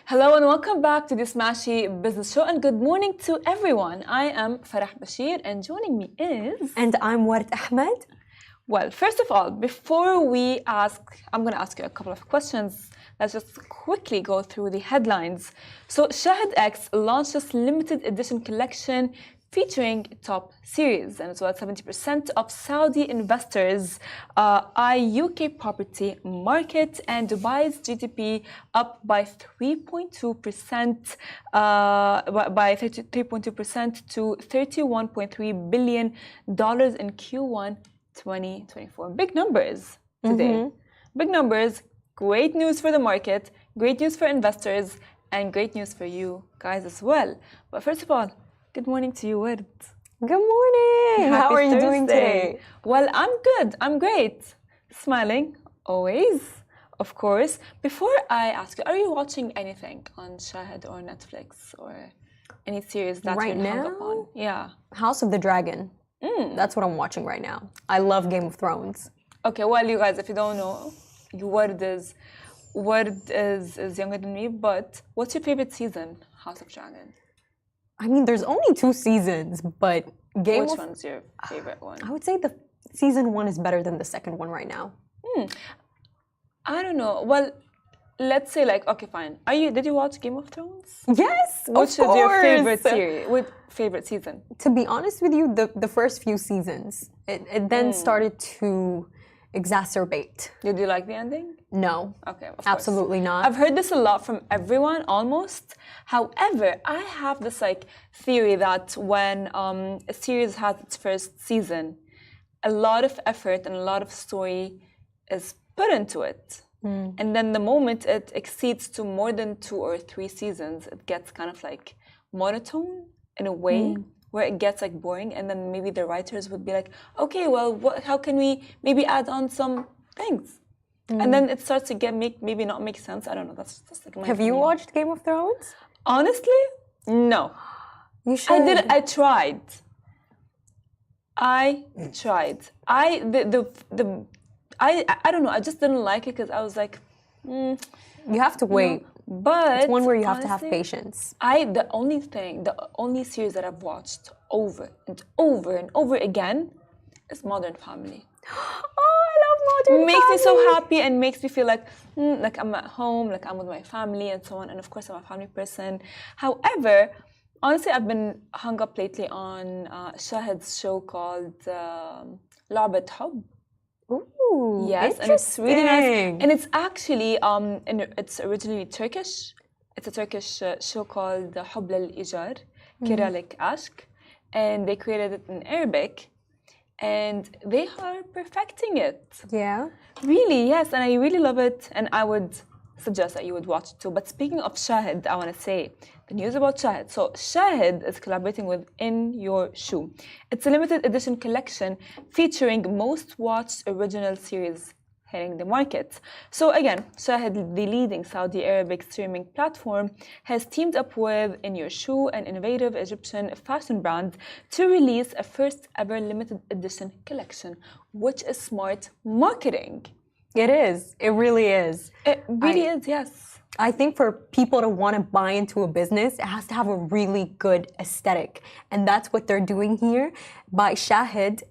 Hello and welcome back to the Smashi Business Show and good morning to everyone. I am Farah Bashir and joining me is... And I'm Ward Ahmed. Well, first of all, before we ask, I'm going to ask you a couple of questions. Let's just quickly go through the headlines. So Shahid X launched this limited edition collection featuring top series, and as well 70% of Saudi investors eye UK property market, and Dubai's GDP up by 3.2% by 3.2% to $31.3 billion in Q1 2024. Big numbers today. Big numbers. Great news for the market, great news for investors, and great news for you guys as well. But first of all, good morning to you, Word. Good morning. How are you doing today? Well, I'm good. I'm great. Smiling, always, of course. Before I ask you, are you watching anything on Shahid or Netflix or any series that right you're now? hung up on? Yeah. House of the Dragon. That's what I'm watching right now. I love Game of Thrones. Okay, well, you guys, if you don't know, Word is younger than me, but what's your favorite season, House of Dragon? I mean, there's only 2 seasons, but Which one's your favorite one? I would say the season 1 is better than the second one right now. I don't know. Well, let's say okay, fine. Did you watch Game of Thrones? Yes, Which is your favorite series? What favorite season? To be honest with you, the first few seasons, it then started to exacerbate. Did you like the ending? No. Okay, of course. Absolutely not. I've heard this a lot from everyone, almost. However, I have this theory that when a series has its first season, a lot of effort and a lot of story is put into it. And then the moment it exceeds to more than 2 or 3 seasons, it gets kind of monotone in a way where it gets boring, and then maybe the writers would be okay, well, how can we maybe add on some things? And then it starts to maybe not make sense. I don't know. That's my Have you watched Game of Thrones? Honestly, no. You should. I tried. I don't know. I just didn't like it because I was You have to wait. But it's one where you have honestly, to have patience. The only series that I've watched over and over and over again is Modern Family. Oh, I love Modern Family. Makes me so happy and makes me feel like I'm at home, I'm with my family and so on. And of course, I'm a family person. However, honestly, I've been hung up lately on Shahid's show called لعبة حب. Ooh, yes, and it's really nice. And it's actually it's originally Turkish. It's a Turkish show called حب للإيجار, Kiralik Aşk, and they created it in Arabic, and they are perfecting it. Yeah. Really, yes, and I really love it, and I would suggest that you would watch it too. But speaking of Shahid, I want to say the news about Shahid. So Shahid is collaborating with In Your Shoe. It's a limited edition collection featuring most watched original series hitting the market. So again, Shahid, the leading Saudi Arabic streaming platform, has teamed up with In Your Shoe, an innovative Egyptian fashion brand, to release a first ever limited edition collection, which is smart marketing. It is. It really is. It really is, yes. I think for people to want to buy into a business, it has to have a really good aesthetic. And that's what they're doing here. By Shahid,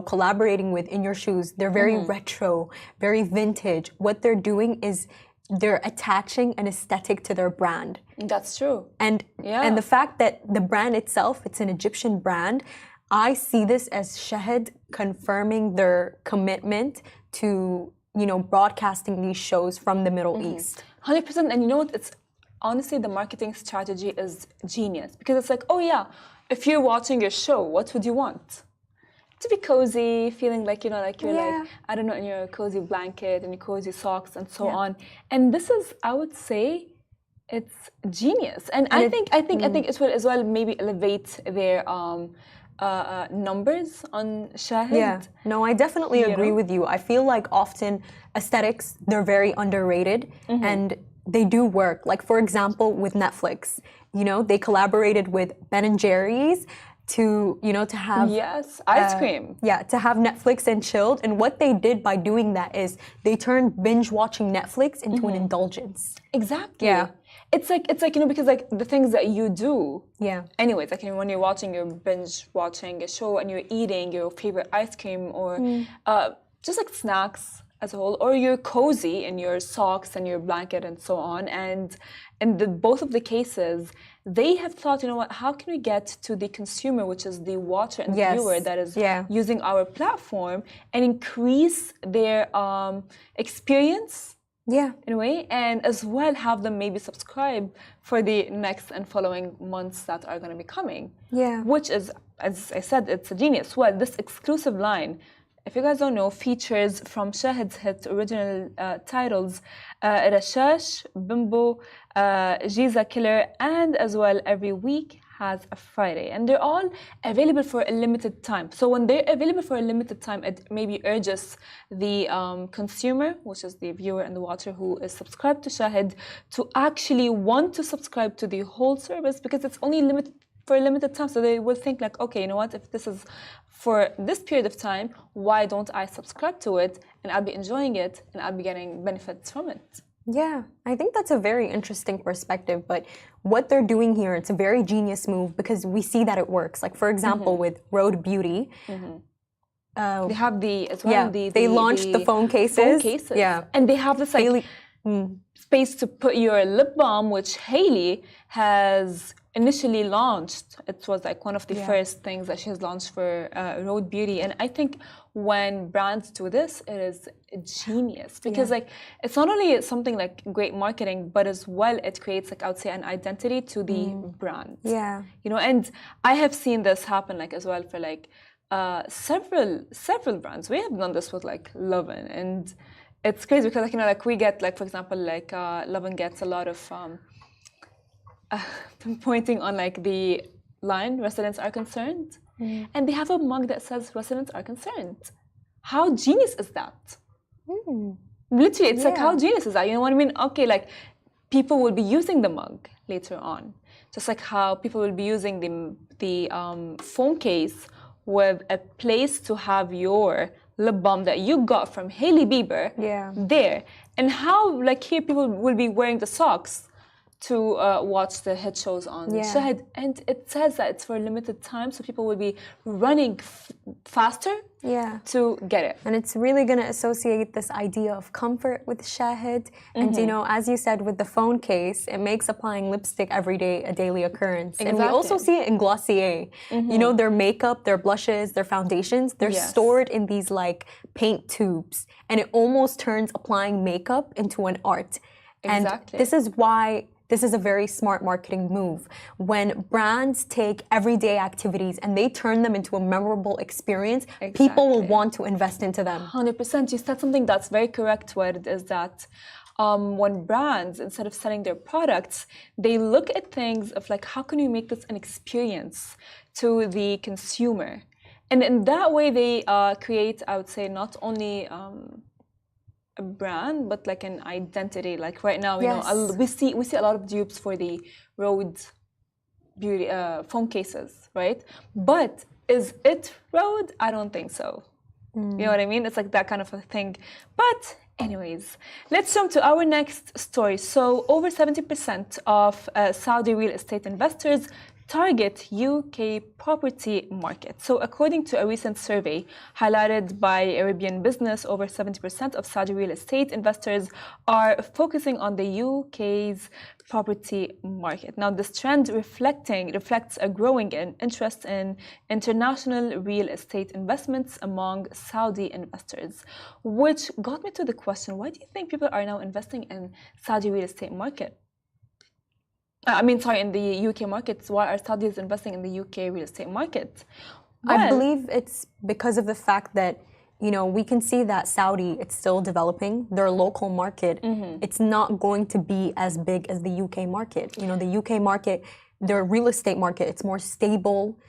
collaborating with In Your Shoes, they're very retro, very vintage. What they're doing is they're attaching an aesthetic to their brand. That's true. And the fact that the brand itself, it's an Egyptian brand, I see this as Shahid confirming their commitment to broadcasting these shows from the Middle East. 100%. And you know what? It's honestly, the marketing strategy is genius, because it's oh yeah, if you're watching your show, what would you want? To be cozy, feeling you're I don't know, in your cozy blanket and your cozy socks and so on. And this is, I would say, it's genius. And I think it will as well maybe elevate their numbers on Shahid. Yeah, no, I definitely agree with you. I feel like often aesthetics, they're very underrated and they do work. For example, with Netflix, they collaborated with Ben & Jerry's to have ice cream. To have Netflix and chilled. And what they did by doing that is they turned binge watching Netflix into an indulgence. Exactly. Yeah. it's like, you know, because like the things that you do. Yeah. Anyways, like, you know, when you're watching, you're binge watching a show and you're eating your favorite ice cream or just like snacks as a whole, or you're cozy in your socks and your blanket and so on. And in both of the cases, they have thought, you know what, how can we get to the consumer, which is the watcher and viewer that is using our platform, and increase their experience in a way, and as well have them maybe subscribe for the next and following months that are going to be coming. Which is, as I said, it's a genius. Well, this exclusive line, if you guys don't know, features from Shahid's hit original titles Rashash, Bimbo, Giza Killer, and as well Every Week Has a Friday. And they're all available for a limited time. So when they're available for a limited time, it maybe urges the consumer, which is the viewer and the watcher who is subscribed to Shahid, to actually want to subscribe to the whole service, because it's only limited for a limited time. So they will think like, okay, you know what, if this is for this period of time, why don't I subscribe to it, and I'll be enjoying it and I'll be getting benefits from it. Yeah, I think that's a very interesting perspective, but what they're doing here, it's a very genius move because we see that it works. Like, for example, with Road Beauty, they have they launched the phone cases. And they have this like space to put your lip balm, which Hailey has initially launched. It was like one of the first things that she has launched for Road Beauty. And I think when brands do this, it is genius, because like it's not only something like great marketing, but as well it creates, like, I would say, an identity to the brand. You know, and I have seen this happen like as well for like several brands. We have done this with like Lovin, and it's crazy because, like, you know, like we get, like, for example, like Lovin gets a lot of pointing on like the line residents are concerned, and they have a mug that says residents are concerned. How genius is that? Literally, it's like, how genius is that? You know what I mean? Okay, like people will be using the mug later on, just like how people will be using the phone case with a place to have your lip balm that you got from Hailey Bieber there, and how, like, here people will be wearing the socks to watch the hit shows on Shahid, and it says that it's for a limited time, so people will be running faster to get it. And it's really going to associate this idea of comfort with Shahid. And, you know, as you said, with the phone case, it makes applying lipstick every day a daily occurrence. And we also see it in Glossier. You know, their makeup, their blushes, their foundations, they're stored in these like paint tubes, and it almost turns applying makeup into an art. And this is why this is a very smart marketing move. When brands take everyday activities and they turn them into a memorable experience, people will want to invest into them. 100%. You said something that's very correct, where it is that when brands, instead of selling their products, they look at things of like, how can you make this an experience to the consumer? And in that way, they create, I would say, not only a brand, but like an identity. Like right now, you know, we see a lot of dupes for the Road Beauty phone cases, right? But is it Road? I don't think so. You know what I mean? It's like that kind of a thing. But anyways, let's jump to our next story. So over 70% of Saudi real estate investors target UK property market. So according to a recent survey highlighted by Arabian Business, over 70% of Saudi real estate investors are focusing on the UK's property market. Now, this trend reflects a growing interest in international real estate investments among Saudi investors, which got me to the question, why do you think people are now investing in Saudi real estate market? In the UK markets. Why are Saudis investing in the UK real estate market? Well, I believe it's because of the fact that, you know, we can see that Saudi, it's still developing. Their local market, it's not going to be as big as the UK market. You know, the UK market, their real estate market, it's more stable,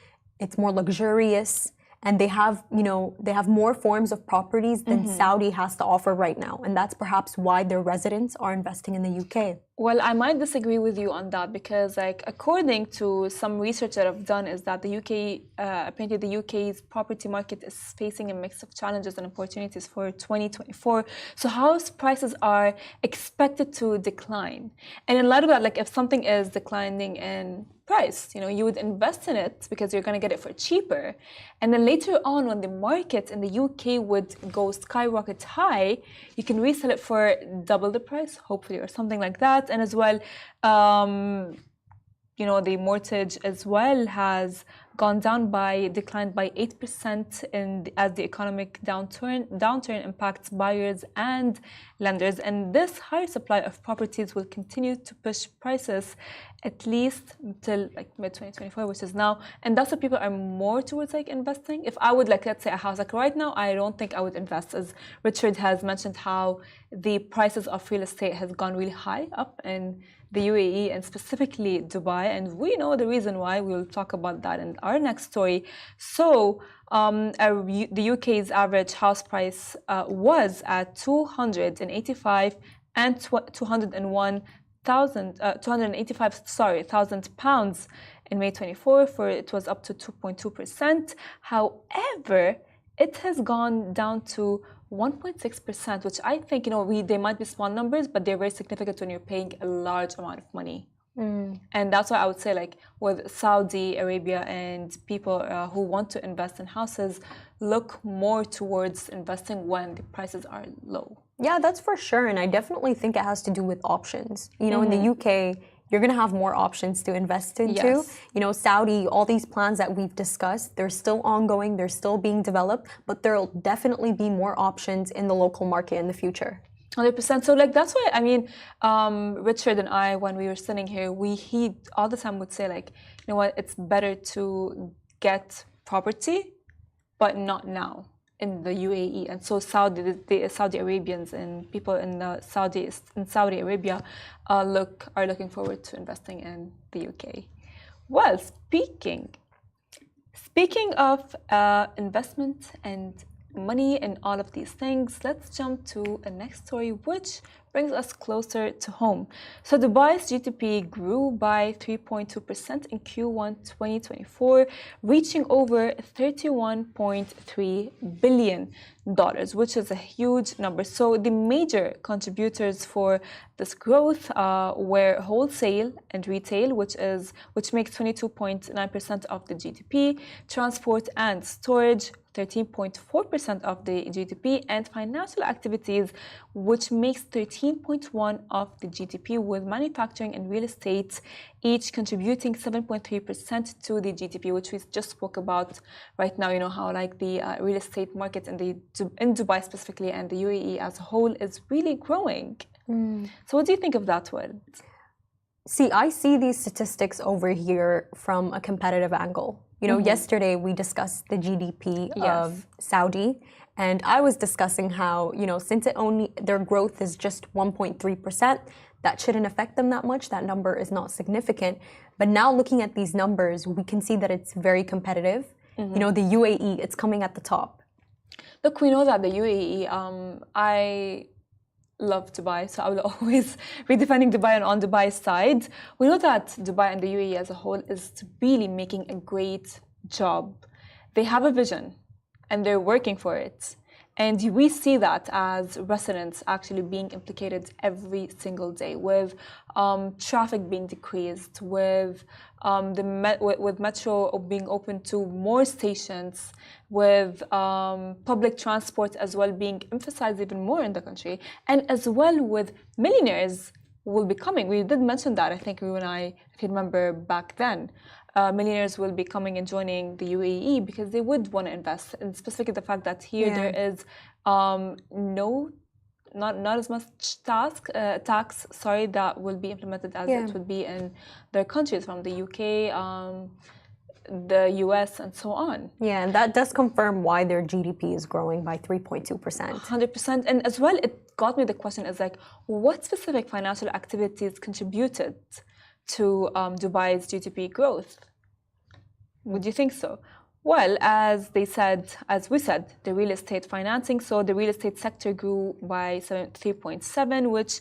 it's more luxurious, and they have, they have more forms of properties than Saudi has to offer right now. And that's perhaps why their residents are investing in the UK. Well, I might disagree with you on that because, like, according to some research that I've done, is that the UK, apparently the UK's property market is facing a mix of challenges and opportunities for 2024. So house prices are expected to decline. And in light of that, like, if something is declining in price, you would invest in it because you're going to get it for cheaper. And then later on, when the market in the UK would go skyrocket high, you can resell it for double the price, hopefully, or something like that. And as well, the mortgage as well has declined by 8% as the economic downturn impacts buyers and lenders. And this higher supply of properties will continue to push prices at least until like mid-2024, which is now. And that's what people are more towards like investing. If I would let's say a house, like right now, I don't think I would invest, as Richard has mentioned how the prices of real estate has gone really high up in the UAE and specifically Dubai, and we know the reason why. We will talk about that in our next story. So the UK's average house price was at 285 and 285,000 pounds in May 24. For it was up to 2.2%. However, it has gone down to 1.6%, which I think, they might be small numbers, but they're very significant when you're paying a large amount of money. And that's why I would say, like, with Saudi Arabia and people who want to invest in houses, look more towards investing when the prices are low. Yeah, that's for sure. And I definitely think it has to do with options. In the UK, you're going to have more options to invest into. Yes. Saudi, all these plans that we've discussed, they're still ongoing, they're still being developed, but there'll definitely be more options in the local market in the future. 100%. So, like, that's why, Richard and I, when we were sitting here, he all the time would say, like, you know what, it's better to get property, but not now in the UAE. And so the Saudi Arabians and people in Saudi Arabia are looking forward to investing in the UK. Well, speaking of investment and money and all of these things, let's jump to a next story, which brings us closer to home. So Dubai's GDP grew by 3.2% in Q1 2024, reaching over $31.3 billion, which is a huge number. So the major contributors for this growth were wholesale and retail, which makes 22.9% of the GDP, transport and storage, 13.4% of the GDP, and financial activities, which makes 13.1% of the GDP, with manufacturing and real estate each contributing 7.3% to the GDP, which we just spoke about right now. How like the real estate market in Dubai specifically and the UAE as a whole is really growing. So what do you think of that one? See, I see these statistics over here from a competitive angle. Yesterday we discussed the GDP of Saudi, and I was discussing how, since their growth is just 1.3%, that shouldn't affect them that much. That number is not significant. But now looking at these numbers, we can see that it's very competitive. The UAE, it's coming at the top. Look, we know that the UAE, I love Dubai, so I will always be defending Dubai and on Dubai's side. We know that Dubai and the UAE as a whole is really making a great job. They have a vision and they're working for it. And we see that as residents actually being implicated every single day, with traffic being decreased, with with metro being open to more stations, with public transport as well being emphasized even more in the country, and as well with millionaires will be coming. We did mention that, I think you and I, if you remember back then. Millionaires will be coming and joining the UAE because they would want to invest, and specifically the fact that here there is not as much tax that will be implemented as it would be in their countries, from the UK, the US, and so on. Yeah, and that does confirm why their GDP is growing by 3.2%. 100%. And as well, it got me the question is like, what specific financial activities contributed to Dubai's GDP growth? Would you think so? Well, as we said, the real estate financing. So the real estate sector grew by 3.7, which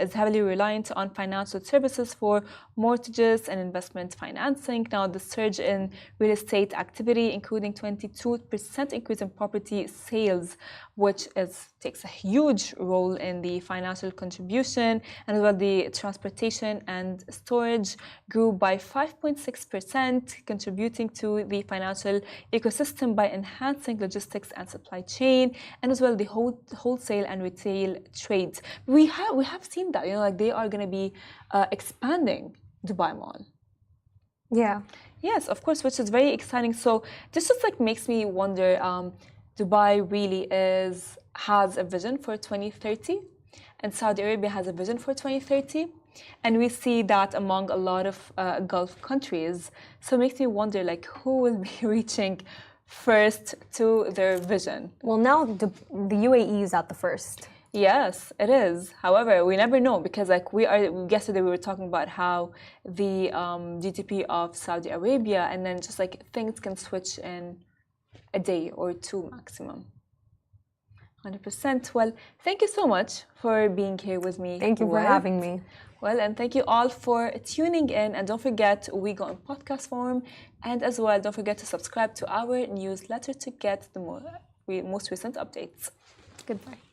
is heavily reliant on financial services for mortgages and investment financing. Now, the surge in real estate activity, including 22% increase in property sales, which takes a huge role in the financial contribution, and as well the transportation and storage grew by 5.6%, contributing to the financial ecosystem by enhancing logistics and supply chain, and as well the wholesale and retail trades. We have seen that, like they are going to be expanding Dubai Mall. Yeah. Yes, of course, which is very exciting. So this just like makes me wonder. Dubai really has a vision for 2030, and Saudi Arabia has a vision for 2030. And we see that among a lot of Gulf countries. So it makes me wonder, like, who will be reaching first to their vision? Well, now the UAE is at the first. Yes, it is. However, we never know because, like, yesterday we were talking about how the GDP of Saudi Arabia, and then just like things can switch in a day or two maximum. 100%. Well, thank you so much for being here with me. Thank you for having me. Well, and thank you all for tuning in. And don't forget, we go in podcast form. And as well, don't forget to subscribe to our newsletter to get the most recent updates. Goodbye.